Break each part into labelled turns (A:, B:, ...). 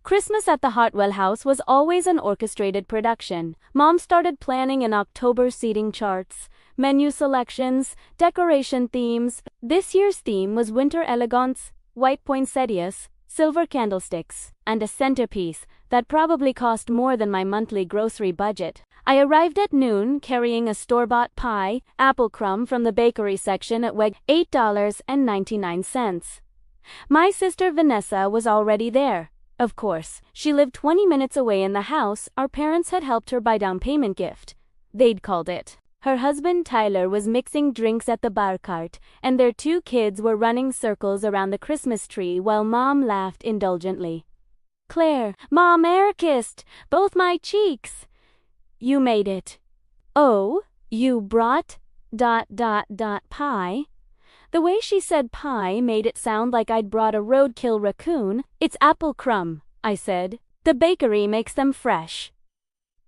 A: Christmas at the Hartwell house was always an orchestrated production. Mom started planning in October, seating charts, menu selections, decoration themes. This year's theme was winter elegance, white poinsettias, silver candlesticks, and a centerpiece that probably cost more than my monthly grocery budget. I arrived at noon carrying a store-bought pie, apple crumb from the bakery section at Weg, $8.99. My sister Vanessa was already there. Of course, she lived 20 minutes away in the house our parents had helped her buy down payment gift. They'd called it. Her husband Tyler was mixing drinks at the bar cart, and their 2 kids were running circles around the Christmas tree while Mom laughed indulgently. "Claire, Mom kissed both my cheeks. You made it." "Oh, you brought ... pie?" The way she said pie made it sound like I'd brought a roadkill raccoon. "It's apple crumb," I said. "The bakery makes them fresh."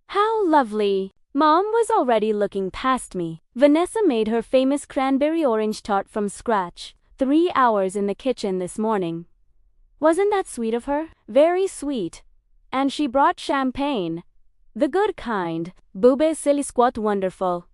A: "How lovely." Mom was already looking past me. Vanessa made her famous cranberry orange tart from scratch. 3 hours in the kitchen this morning. Wasn't that sweet of her? Very sweet. And she brought champagne. The good kind. Bube silly squat wonderful.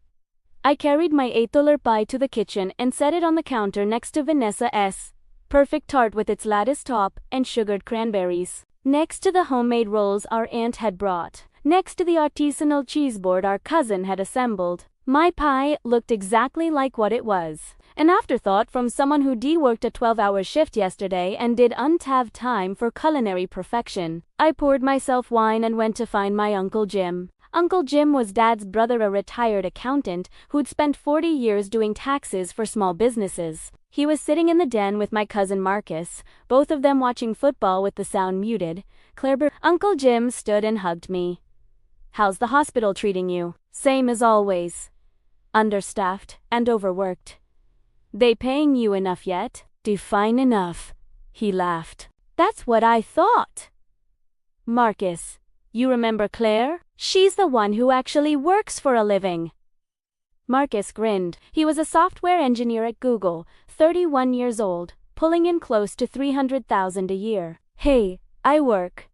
A: I carried my $8 pie to the kitchen and set it on the counter next to Vanessa's perfect tart with its lattice top and sugared cranberries. Next to the homemade rolls our aunt had brought. Next to the artisanal cheese board our cousin had assembled. My pie looked exactly like what it was. An afterthought from someone who worked a 12-hour shift yesterday and didn't have time for culinary perfection. I poured myself wine and went to find my Uncle Jim. Uncle Jim was Dad's brother, a retired accountant who'd spent 40 years doing taxes for small businesses. He was sitting in the den with my cousin Marcus, both of them watching football with the sound muted. Uncle Jim stood and hugged me. "How's the hospital treating you?" "Same as always. Understaffed and overworked." "They paying you enough yet?" "Define enough." He laughed. "That's what I thought." "Marcus, you remember Claire? She's the one who actually works for a living." Marcus grinned. He was a software engineer at Google, 31 years old, pulling in close to $300,000 a year. "Hey, I work.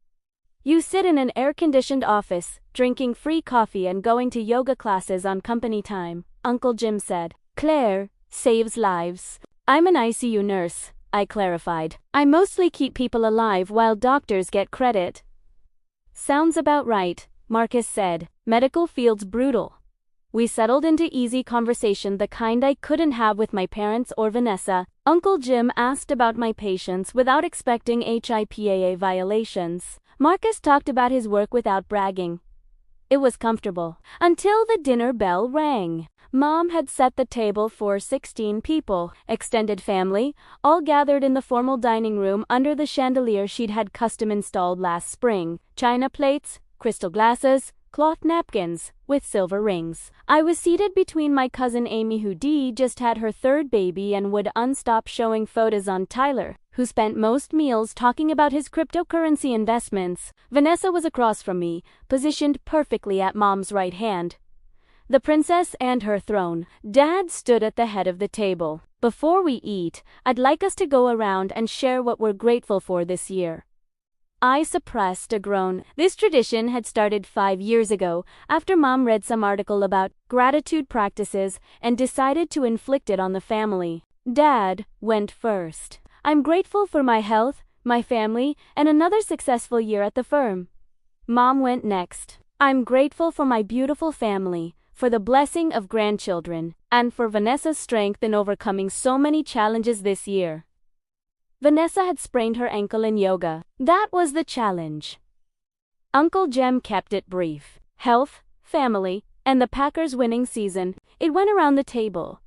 A: You sit in an air-conditioned office, drinking free coffee and going to yoga classes on company time," Uncle Jim said. "Claire saves lives." "I'm an ICU nurse," I clarified. "I mostly keep people alive while doctors get credit." "Sounds about right," Marcus said. "Medical field's brutal." We settled into easy conversation, the kind I couldn't have with my parents or Vanessa. Uncle Jim asked about my patients without expecting HIPAA violations. Marcus talked about his work without bragging. It was comfortable. Until the dinner bell rang. Mom had set the table for 16 people, extended family, all gathered in the formal dining room under the chandelier she'd had custom installed last spring. China plates, crystal glasses, cloth napkins, with silver rings. I was seated between my cousin Amy, who just had her 3rd baby and would unstop showing photos on Tyler, who spent most meals talking about his cryptocurrency investments. Vanessa was across from me, positioned perfectly at Mom's right hand. The princess and her throne. Dad stood at the head of the table. "Before we eat, I'd like us to go around and share what we're grateful for this year." I suppressed a groan. This tradition had started 5 years ago, after Mom read some article about gratitude practices and decided to inflict it on the family. Dad went first. "I'm grateful for my health, my family, and another successful year at the firm." Mom went next. "I'm grateful for my beautiful family, for the blessing of grandchildren, and for Vanessa's strength in overcoming so many challenges this year." Vanessa had sprained her ankle in yoga. That was the challenge. Uncle Jim kept it brief. Health, family, and the Packers' winning season. It went around the table.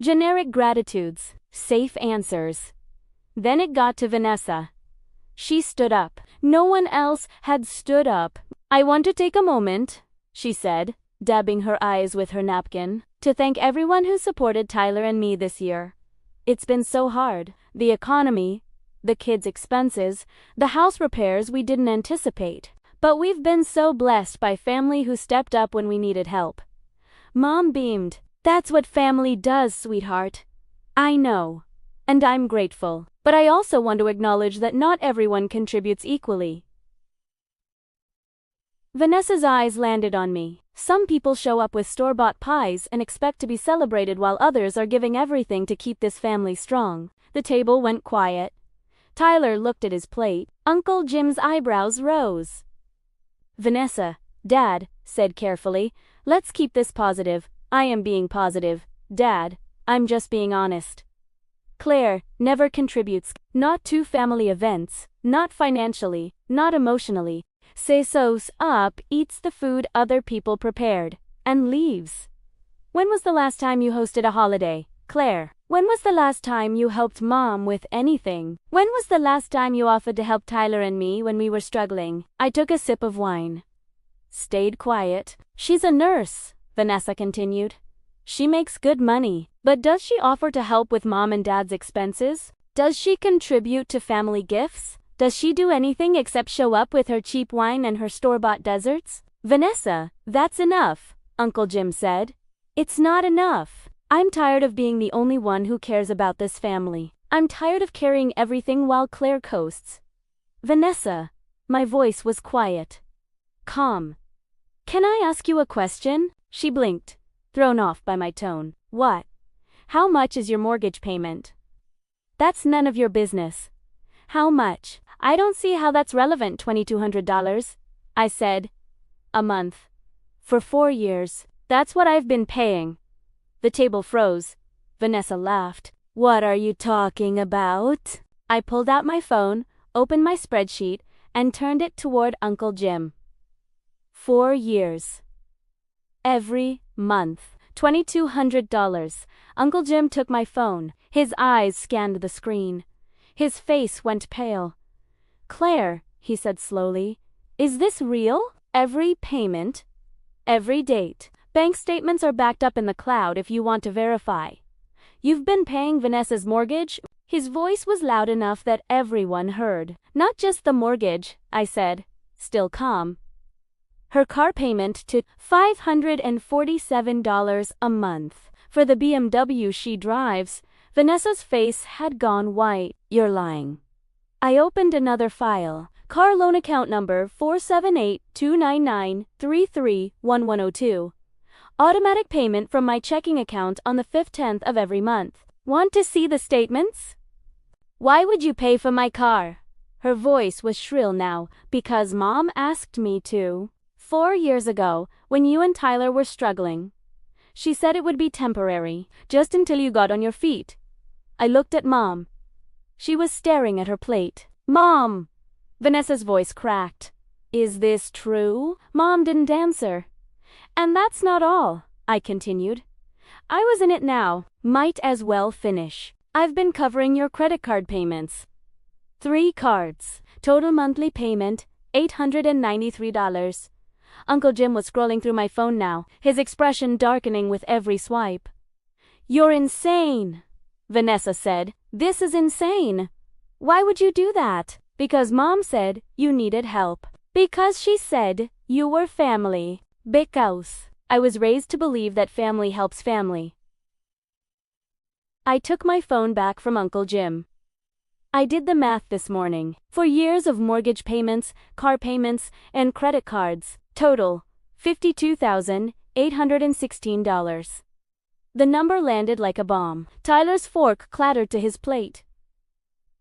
A: Generic gratitudes, safe answers. Then it got to Vanessa. She stood up. No one else had stood up. "I want to take a moment," she said, dabbing her eyes with her napkin, "to thank everyone who supported Tyler and me this year. It's been so hard. The economy, the kids' expenses, the house repairs we didn't anticipate. But we've been so blessed by family who stepped up when we needed help." Mom beamed. "That's what family does, sweetheart." "I know. And I'm grateful." But I also want to acknowledge that not everyone contributes equally. Vanessa's eyes landed on me. Some people show up with store-bought pies and expect to be celebrated while others are giving everything to keep this family strong. The table went quiet. Tyler looked at his plate. Uncle Jim's eyebrows rose. Vanessa, Dad said carefully, let's keep this positive. I am being positive. Dad, I'm just being honest. Claire never contributes, not to family events, not financially, not emotionally. Shows up, eats the food other people prepared, and leaves. When was the last time you hosted a holiday, Claire? When was the last time you helped Mom with anything? When was the last time you offered to help Tyler and me when we were struggling? I took a sip of wine. Stayed quiet. She's a nurse, Vanessa continued. She makes good money, but does she offer to help with Mom and Dad's expenses? Does she contribute to family gifts? Does she do anything except show up with her cheap wine and her store-bought desserts? Vanessa, that's enough, Uncle Jim said. It's not enough. I'm tired of being the only one who cares about this family. I'm tired of carrying everything while Claire coasts. Vanessa, my voice was quiet. Calm. Can I ask you a question? She blinked, thrown off by my tone. What? How much is your mortgage payment? That's none of your business. How much? I don't see how that's relevant. $2,200, I said. A month. For 4 years. That's what I've been paying. The table froze. Vanessa laughed. What are you talking about? I pulled out my phone, opened my spreadsheet, and turned it toward Uncle Jim. 4 years. Every month. $2,200. Uncle Jim took my phone. His eyes scanned the screen. His face went pale. Claire, he said slowly, is this real? Every payment? Every date? Bank statements are backed up in the cloud if you want to verify. You've been paying Vanessa's mortgage? His voice was loud enough that everyone heard. Not just the mortgage, I said, still calm. Her car payment to $547 a month. For the BMW she drives. Vanessa's face had gone white. You're lying. I opened another file. Car loan account number 478-299-331102. Automatic payment from my checking account on the 5th of every month. Want to see the statements? Why would you pay for my car? Her voice was shrill now. Because Mom asked me to. 4 years ago, when you and Tyler were struggling. She said it would be temporary, just until you got on your feet. I looked at Mom. She was staring at her plate. Mom! Vanessa's voice cracked. Is this true? Mom didn't answer. And that's not all, I continued. I was in it now. Might as well finish. I've been covering your credit card payments. 3 cards. Total monthly payment, $893. Uncle Jim was scrolling through my phone now, his expression darkening with every swipe. You're insane, Vanessa said. This is insane. Why would you do that? Because Mom said you needed help. Because she said you were family. Because I was raised to believe that family helps family. I took my phone back from Uncle Jim. I did the math this morning. For years of mortgage payments, car payments, and credit cards. Total, $52,816. The number landed like a bomb. Tyler's fork clattered to his plate.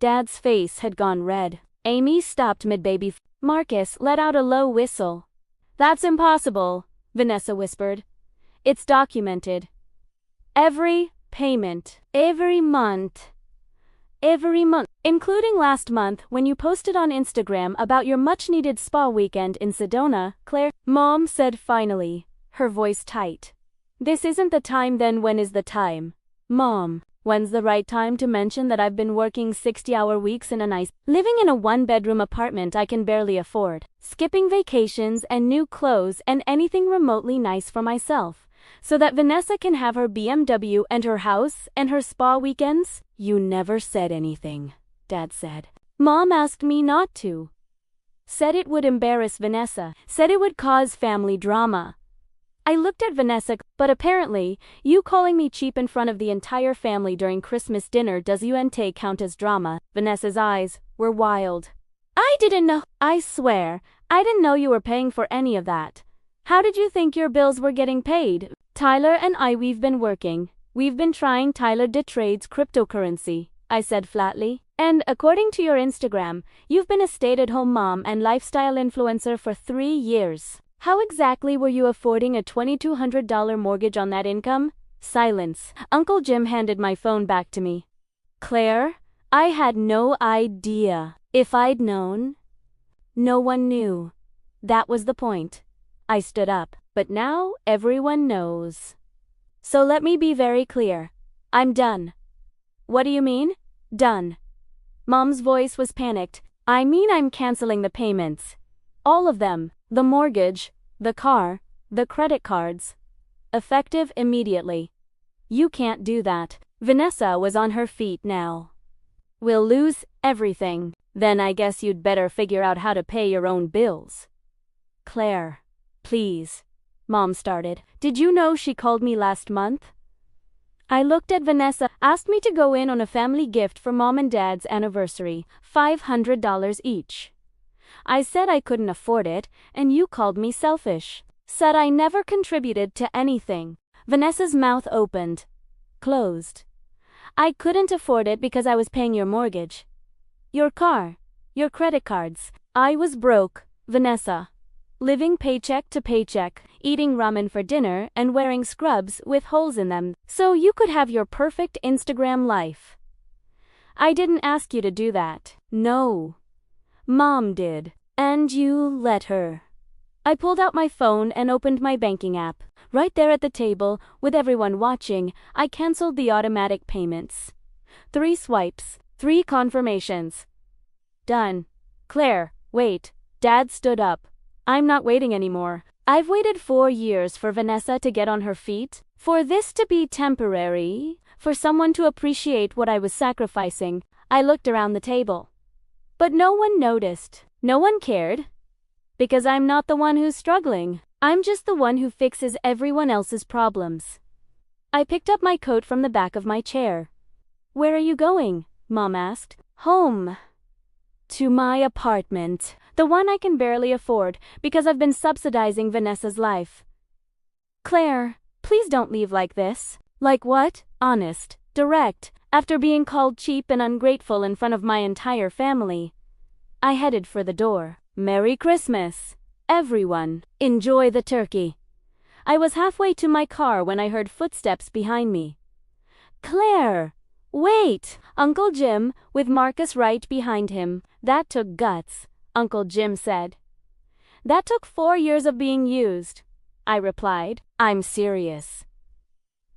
A: Dad's face had gone red. Amy stopped mid-baby. Marcus let out a low whistle. That's impossible, Vanessa whispered. It's documented. Every payment. Every month. Every month. Including last month when you posted on Instagram about your much-needed spa weekend in Sedona, Claire. Mom said finally, her voice tight. This isn't the time. Then when is the time? Mom, when's the right time to mention that I've been working 60-hour weeks in a nice, living in a 1-bedroom apartment I can barely afford, skipping vacations and new clothes and anything remotely nice for myself, so that Vanessa can have her BMW and her house and her spa weekends? You never said anything, Dad said. Mom asked me not to. Said it would embarrass Vanessa. Said it would cause family drama. I looked at Vanessa, but But apparently, you calling me cheap in front of the entire family during Christmas dinner doesn't count as drama. Vanessa's eyes were wild. I didn't know. I swear, I didn't know you were paying for any of that. How did you think your bills were getting paid? Tyler and we've been working. We've been trying. Tyler trades cryptocurrency, I said flatly. And according to your Instagram, you've been a stay-at-home mom and lifestyle influencer for 3 years. How exactly were you affording a $2,200 mortgage on that income? Silence. Uncle Jim handed my phone back to me. Claire, I had no idea. If I'd known. No one knew. That was the point. I stood up. But now everyone knows. So let me be very clear. I'm done. What do you mean? Done. Mom's voice was panicked. I mean, I'm canceling the payments. All of them. The mortgage, the car, the credit cards. Effective immediately. You can't do that. Vanessa was on her feet now. We'll lose everything. Then I guess you'd better figure out how to pay your own bills. Claire, please. Mom started. Did you know she called me last month? I looked at Vanessa, asked me to go in on a family gift for Mom and Dad's anniversary, $500 each. I said I couldn't afford it, and you called me selfish. Said I never contributed to anything. Vanessa's mouth opened. Closed. I couldn't afford it because I was paying your mortgage. Your car. Your credit cards. I was broke, Vanessa. Living paycheck to paycheck, eating ramen for dinner and wearing scrubs with holes in them, so you could have your perfect Instagram life. I didn't ask you to do that. No. Mom did. And you let her. I pulled out my phone and opened my banking app. Right there at the table, with everyone watching, I canceled the automatic payments. 3 swipes, 3 confirmations. Done. Claire, wait. Dad stood up. I'm not waiting anymore. I've waited 4 years for Vanessa to get on her feet, for this to be temporary, for someone to appreciate what I was sacrificing. I looked around the table. But no one noticed. No one cared. Because I'm not the one who's struggling. I'm just the one who fixes everyone else's problems. I picked up my coat from the back of my chair. Where are you going? Mom asked. Home. To my apartment. The one I can barely afford because I've been subsidizing Vanessa's life. Claire, please don't leave like this. Like what? Honest. Direct. After being called cheap and ungrateful in front of my entire family. I headed for the door. Merry Christmas, everyone. Enjoy the turkey. I was halfway to my car when I heard footsteps behind me. Claire, wait! Uncle Jim, with Marcus right behind him. That took guts, Uncle Jim said. That took 4 years of being used, I replied. I'm serious.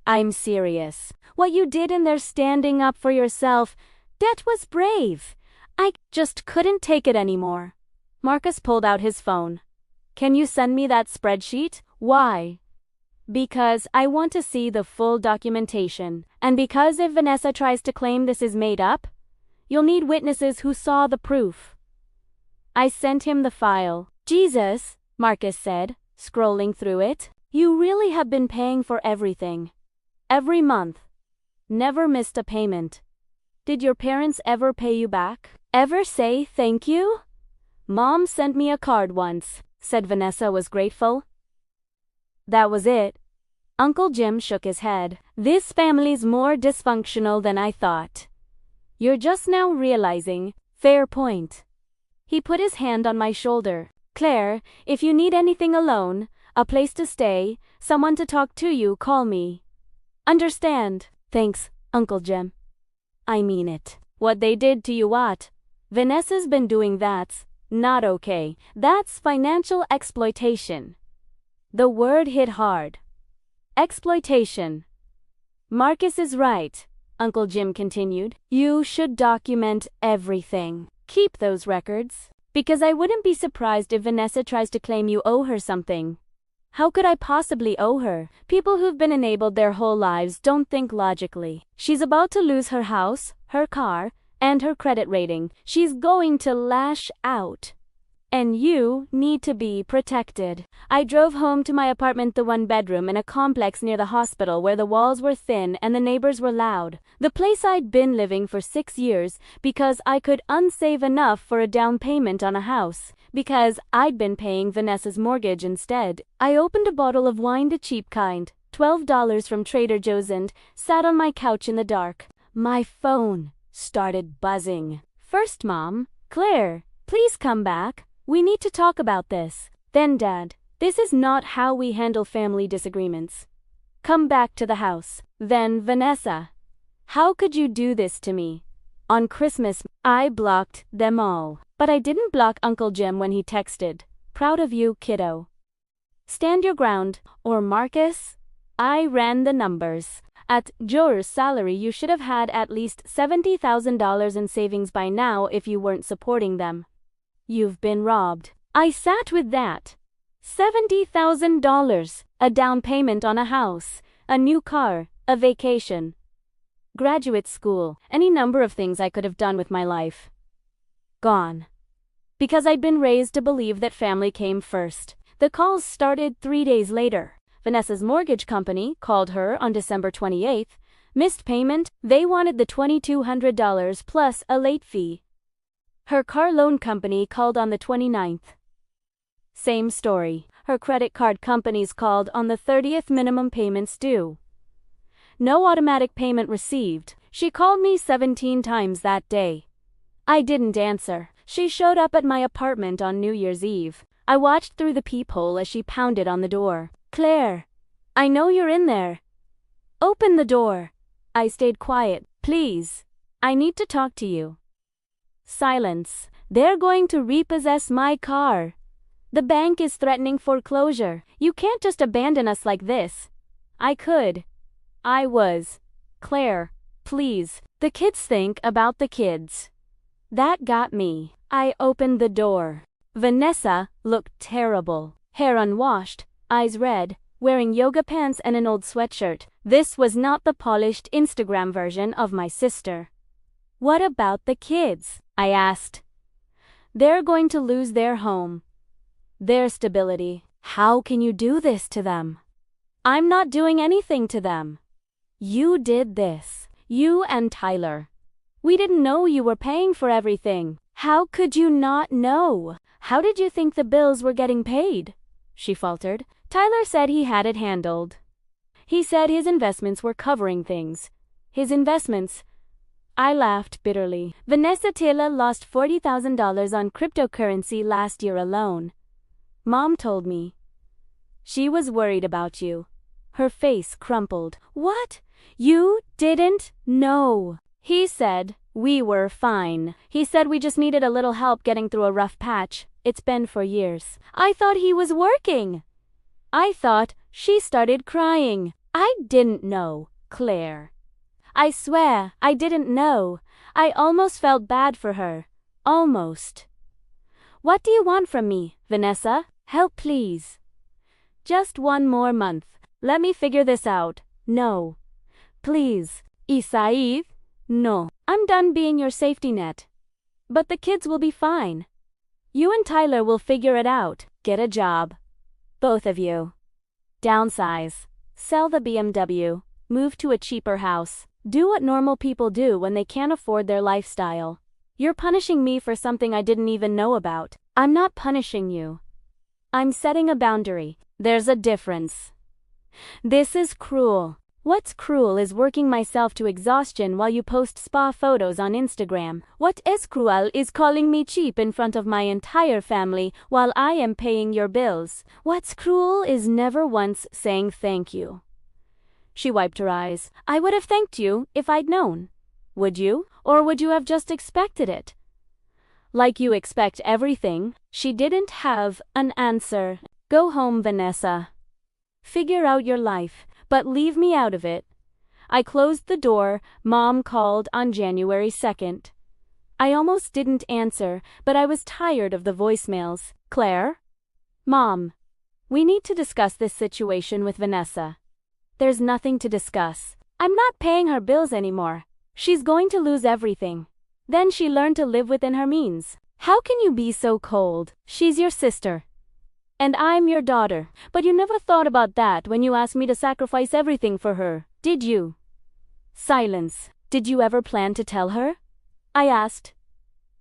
A: I'm serious. What you did in there standing up for yourself, that was brave. I just couldn't take it anymore. Marcus pulled out his phone. Can you send me that spreadsheet? Why? Because I want to see the full documentation. And because if Vanessa tries to claim this is made up, you'll need witnesses who saw the proof. I sent him the file. Jesus, Marcus said, scrolling through it. You really have been paying for everything. Every month. Never missed a payment. Did your parents ever pay you back? Ever say thank you? Mom sent me a card once, said Vanessa was grateful. That was it. Uncle Jim shook his head. This family's more dysfunctional than I thought. You're just now realizing. Fair point. He put his hand on my shoulder. Claire, if you need anything alone, a place to stay, someone to talk to you, call me. Understand. Thanks, Uncle Jim. I mean it. What they did to you, what? Vanessa's been doing that's not okay. That's financial exploitation. The word hit hard. Exploitation. Marcus is right, Uncle Jim continued. You should document everything. Keep those records. Because I wouldn't be surprised if Vanessa tries to claim you owe her something. How could I possibly owe her? People who've been enabled their whole lives don't think logically. She's about to lose her house, her car, and her credit rating. She's going to lash out. And you need to be protected. I drove home to my apartment, the one bedroom in a complex near the hospital where the walls were thin and the neighbors were loud. The place I'd been living for 6 years because I could unsave enough for a down payment on a house. Because I'd been paying Vanessa's mortgage instead. I opened a bottle of wine, the cheap kind, $12 from Trader Joe's, and sat on my couch in the dark. My phone started buzzing. First Mom, Claire, please come back. We need to talk about this. Then Dad, this is not how we handle family disagreements. Come back to the house. Then Vanessa, how could you do this to me? On Christmas, I blocked them all. But I didn't block Uncle Jim when he texted, "Proud of you, kiddo. Stand your ground," or Marcus. I ran the numbers. At Joe's salary, you should have had at least $70,000 in savings by now if you weren't supporting them. You've been robbed. I sat with that. $70,000, a down payment on a house, a new car, a vacation, graduate school, any number of things I could have done with my life. Gone. Because I'd been raised to believe that family came first. The calls started 3 days later. Vanessa's mortgage company called her on December 28th, missed payment. They wanted the $2,200 plus a late fee. Her car loan company called on the 29th. Same story. Her credit card companies called on the 30th, minimum payments due. No automatic payment received. She called me 17 times that day. I didn't answer. She showed up at my apartment on New Year's Eve. I watched through the peephole as she pounded on the door. Claire, I know you're in there. Open the door. I stayed quiet. Please, I need to talk to you. Silence. They're going to repossess my car. The bank is threatening foreclosure. You can't just abandon us like this. I could. I was. Claire, please. The kids think about the kids. That got me. I opened the door. Vanessa looked terrible. Hair unwashed, eyes red, wearing yoga pants and an old sweatshirt. This was not the polished Instagram version of my sister. What about the kids? I asked. They're going to lose their home, their stability. How can you do this to them? I'm not doing anything to them. You did this. You and Tyler. We didn't know you were paying for everything. How could you not know? How did you think the bills were getting paid? She faltered. Tyler said he had it handled. He said his investments were covering things. His investments. I laughed bitterly. Vanessa Taylor lost $40,000 on cryptocurrency last year alone. Mom told me. She was worried about you. Her face crumpled. What? You didn't know? He said we were fine. He said we just needed a little help getting through a rough patch. It's been for years. I thought he was working. I thought. She started crying. I didn't know, Claire. I swear, I didn't know. I almost felt bad for her. Almost. What do you want from me, Vanessa? Help, please. Just one more month. Let me figure this out. No. Please. Isaiv? No. I'm done being your safety net. But the kids will be fine. You and Tyler will figure it out. Get a job. Both of you. Downsize. Sell the BMW. Move to a cheaper house. Do what normal people do when they can't afford their lifestyle. You're punishing me for something I didn't even know about. I'm not punishing you. I'm setting a boundary. There's a difference. This is cruel. What's cruel is working myself to exhaustion while you post spa photos on Instagram. What is cruel is calling me cheap in front of my entire family while I am paying your bills. What's cruel is never once saying thank you. She wiped her eyes. I would have thanked you if I'd known. Would you? Or would you have just expected it? Like you expect everything. She didn't have an answer. Go home, Vanessa. Figure out your life. But leave me out of it. I closed the door. Mom called on January 2nd. I almost didn't answer, but I was tired of the voicemails. Claire? Mom. We need to discuss this situation with Vanessa. There's nothing to discuss. I'm not paying her bills anymore. She's going to lose everything. Then she learned to live within her means. How can you be so cold? She's your sister. And I'm your daughter. But you never thought about that when you asked me to sacrifice everything for her, did you? Silence. Did you ever plan to tell her? I asked.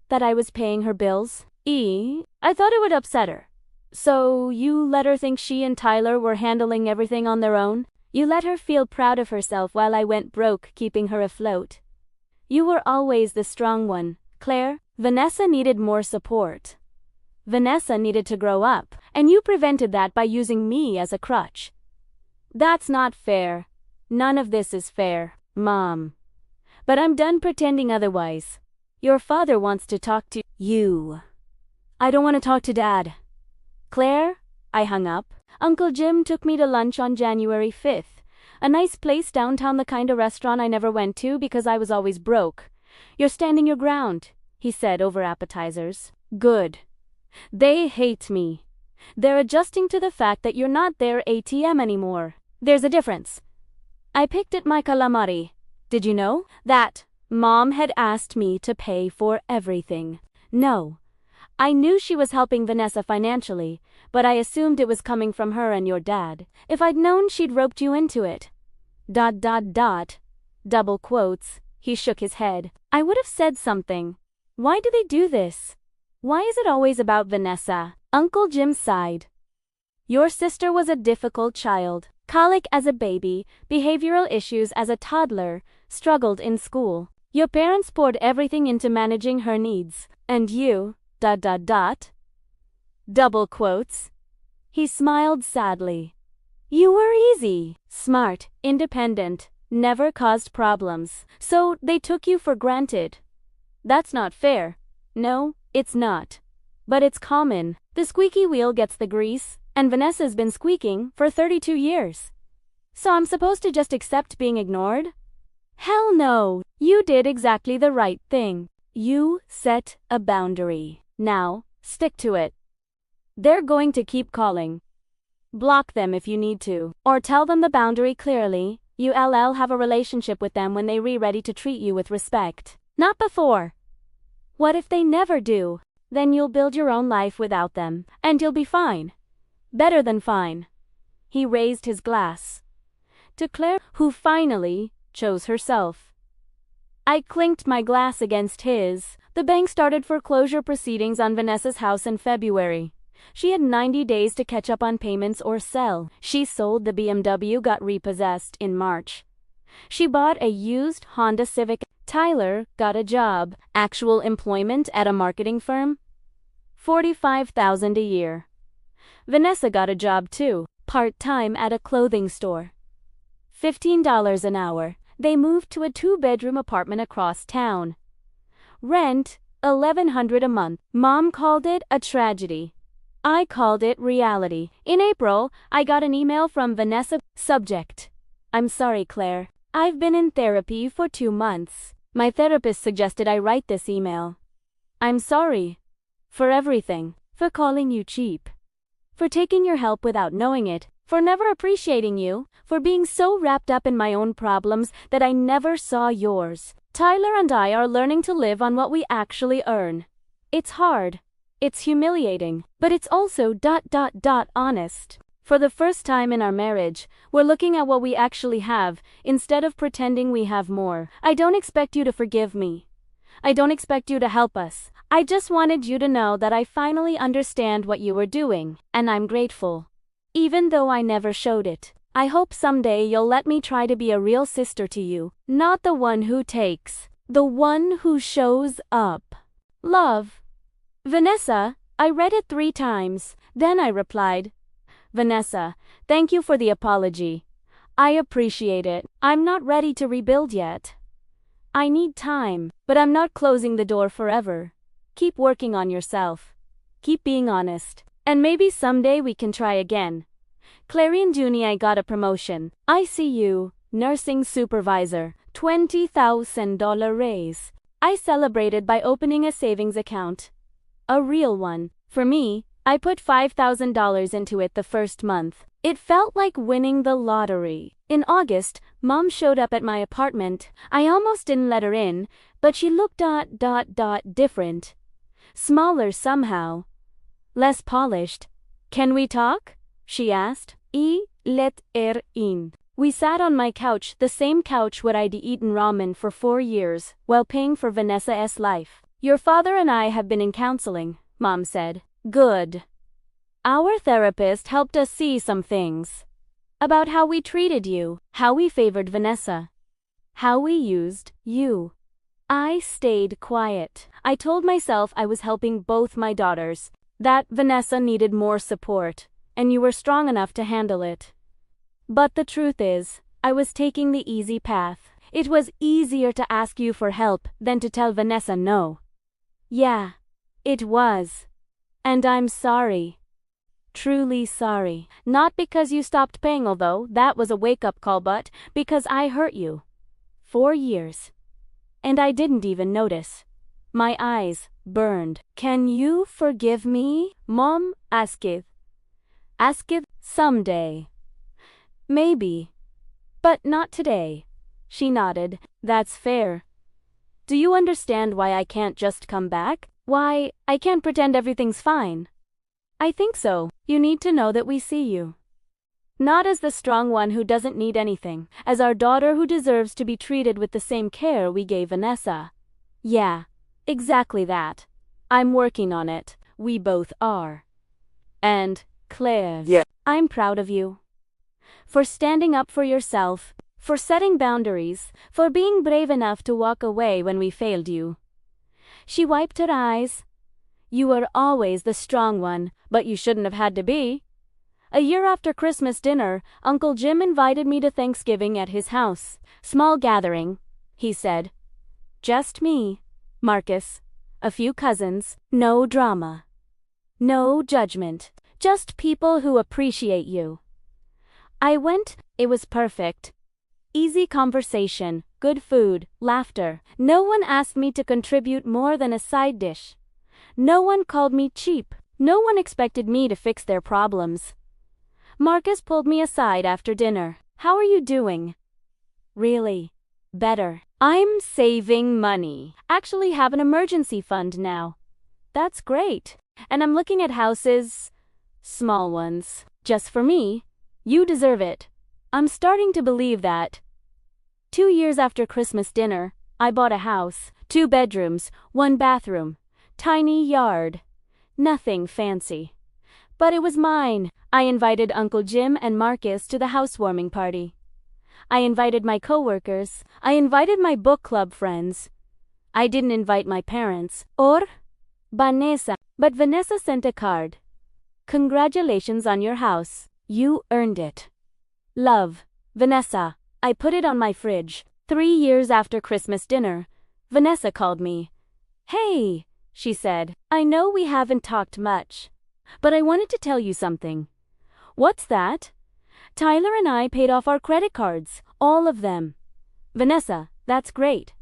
A: That I was paying her bills? I thought it would upset her. So you let her think she and Tyler were handling everything on their own? You let her feel proud of herself while I went broke keeping her afloat. You were always the strong one, Claire. Vanessa needed more support. Vanessa needed to grow up, and you prevented that by using me as a crutch. That's not fair. None of this is fair, Mom. But I'm done pretending otherwise. Your father wants to talk to you. I don't want to talk to Dad. Claire, I hung up. Uncle Jim took me to lunch on January 5th. A nice place downtown, the kind of restaurant I never went to because I was always broke. You're standing your ground, he said over appetizers. Good. They hate me. They're adjusting to the fact that you're not their ATM anymore. There's a difference. I picked at my calamari. Did you know that Mom had asked me to pay for everything? No. I knew she was helping Vanessa financially, but I assumed it was coming from her and your dad. If I'd known she'd roped you into it. ... Double quotes. He shook his head. I would have said something. Why do they do this? Why is it always about Vanessa? Uncle Jim sighed. Your sister was a difficult child. Colic as a baby, behavioral issues as a toddler, struggled in school. Your parents poured everything into managing her needs. And you... Double quotes. He smiled sadly. You were easy, smart, independent, never caused problems. So they took you for granted. That's not fair. No, it's not. But it's common. The squeaky wheel gets the grease, and Vanessa's been squeaking for 32 years. So I'm supposed to just accept being ignored? Hell no. You did exactly the right thing. You set a boundary. Now, stick to it. They're going to keep calling. Block them if you need to. Or tell them the boundary clearly. You'll have a relationship with them when they're ready to treat you with respect. Not before. What if they never do? Then you'll build your own life without them, and you'll be fine. Better than fine. He raised his glass. To Claire, who finally chose herself. I clinked my glass against his. The bank started foreclosure proceedings on Vanessa's house in February. She had 90 days to catch up on payments or sell. She sold the BMW, got repossessed in March. She bought a used Honda Civic. Tyler got a job, actual employment at a marketing firm. $45,000 a year. Vanessa got a job too, part-time at a clothing store. $15 an hour. They moved to a 2-bedroom apartment across town. Rent, $1,100 a month. Mom called it a tragedy. I called it reality. In April, I got an email from Vanessa. Subject: I'm sorry, Claire. I've been in therapy for 2 months. My therapist suggested I write this email. I'm sorry. For everything. For calling you cheap. For taking your help without knowing it. For never appreciating you. For being so wrapped up in my own problems that I never saw yours. Tyler and I are learning to live on what we actually earn. It's hard. It's humiliating. But it's also ... honest. For the first time in our marriage, we're looking at what we actually have, instead of pretending we have more. I don't expect you to forgive me. I don't expect you to help us. I just wanted you to know that I finally understand what you were doing, and I'm grateful. Even though I never showed it. I hope someday you'll let me try to be a real sister to you, not the one who takes, the one who shows up. Love. Vanessa. I read it 3 times, then I replied, Vanessa, thank you for the apology. I appreciate it. I'm not ready to rebuild yet. I need time, but I'm not closing the door forever. Keep working on yourself. Keep being honest. And maybe someday we can try again. Clarion Junie, I got a promotion. ICU, nursing supervisor, $20,000 raise. I celebrated by opening a savings account. A real one. For me, I put $5,000 into it the first month. It felt like winning the lottery. In August, Mom showed up at my apartment. I almost didn't let her in, but she looked ... different. smaller somehow. Less polished. Can we talk? She asked. Let in. We sat on my couch, the same couch where I'd eaten ramen for 4 years, while paying for Vanessa's life. Your father and I have been in counseling, Mom said. Good. Our therapist helped us see some things. About how we treated you, how we favored Vanessa, how we used you. I stayed quiet. I told myself I was helping both my daughters, that Vanessa needed more support, and you were strong enough to handle it. But the truth is, I was taking the easy path. It was easier to ask you for help than to tell Vanessa no. Yeah, it was. And I'm sorry. Truly sorry. Not because you stopped paying, although that was a wake-up call, but because I hurt you. 4 years. And I didn't even notice. My eyes burned. Can you forgive me? Mom asketh. Asketh someday. Maybe. But not today. She nodded. That's fair. Do you understand why I can't just come back? Why I can't pretend everything's fine? I think so. You need to know that we see you. Not as the strong one who doesn't need anything, as our daughter who deserves to be treated with the same care we gave Vanessa. Yeah, exactly that. I'm working on it. We both are. And, Claire, yeah. I'm proud of you. For standing up for yourself, for setting boundaries, for being brave enough to walk away when we failed you. She wiped her eyes. You were always the strong one, but you shouldn't have had to be. A year after Christmas dinner, Uncle Jim invited me to Thanksgiving at his house. Small gathering, he said. Just me, Marcus, a few cousins, no drama. No judgment, just people who appreciate you. I went, it was perfect. Easy conversation, good food, laughter. No one asked me to contribute more than a side dish. No one called me cheap. No one expected me to fix their problems. Marcus pulled me aside after dinner. How are you doing? Really? Better. I'm saving money. Actually have an emergency fund now. That's great. And I'm looking at houses, small ones, just for me. You deserve it. I'm starting to believe that. 2 years after Christmas dinner, I bought a house, 2 bedrooms, 1 bathroom, tiny yard. Nothing fancy. But it was mine. I invited Uncle Jim and Marcus to the housewarming party. I invited my coworkers. I invited my book club friends. I didn't invite my parents, or Vanessa, but Vanessa sent a card. Congratulations on your house. You earned it. Love, Vanessa. I put it on my fridge. 3 years after Christmas dinner, Vanessa called me. Hey, she said, I know we haven't talked much, but I wanted to tell you something. What's that? Tyler and I paid off our credit cards, all of them. Vanessa, that's great.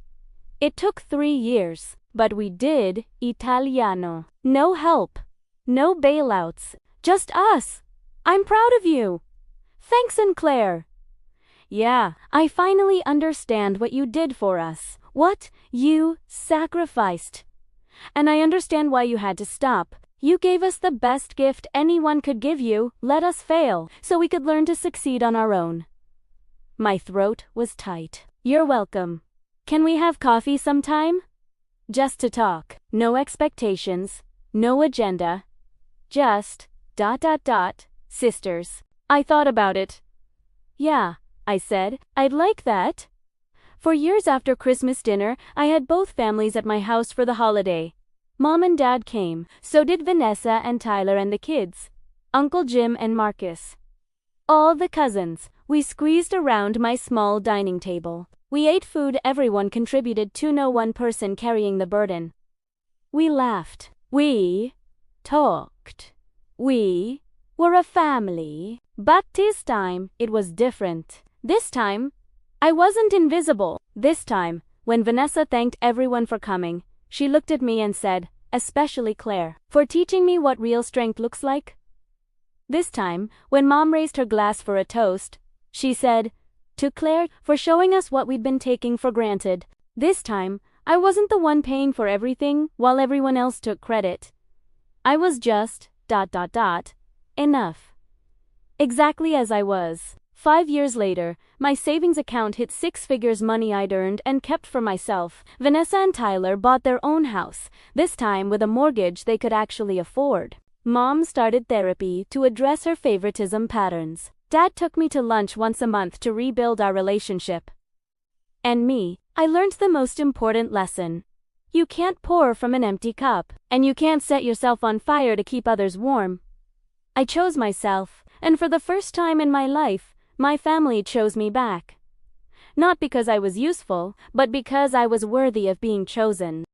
A: It took 3 years, but we did Italiano. No help. No bailouts. Just us. I'm proud of you. Thanks, Claire. Yeah, I finally understand what you did for us. What you sacrificed. And I understand why you had to stop. You gave us the best gift anyone could give you, let us fail, so we could learn to succeed on our own. My throat was tight. You're welcome. Can we have coffee sometime? Just to talk. No expectations. No agenda. Just ... sisters. I thought about it. Yeah, I said, I'd like that. For years after Christmas dinner, I had both families at my house for the holiday. Mom and Dad came, so did Vanessa and Tyler and the kids. Uncle Jim and Marcus. All the cousins. We squeezed around my small dining table. We ate food everyone contributed to, no one person carrying the burden. We laughed. We talked. We were a family. But this time, it was different. This time, I wasn't invisible. This time, when Vanessa thanked everyone for coming, she looked at me and said, especially Claire, for teaching me what real strength looks like. This time, when Mom raised her glass for a toast, she said, to Claire, for showing us what we'd been taking for granted. This time, I wasn't the one paying for everything while everyone else took credit. I was just, enough. Exactly as I was. 5 years later, my savings account hit six figures, money I'd earned and kept for myself. Vanessa and Tyler bought their own house, this time with a mortgage they could actually afford. Mom started therapy to address her favoritism patterns. Dad took me to lunch once a month to rebuild our relationship. And me, I learned the most important lesson. You can't pour from an empty cup, and you can't set yourself on fire to keep others warm. I chose myself, and for the first time in my life, my family chose me back. Not because I was useful, but because I was worthy of being chosen.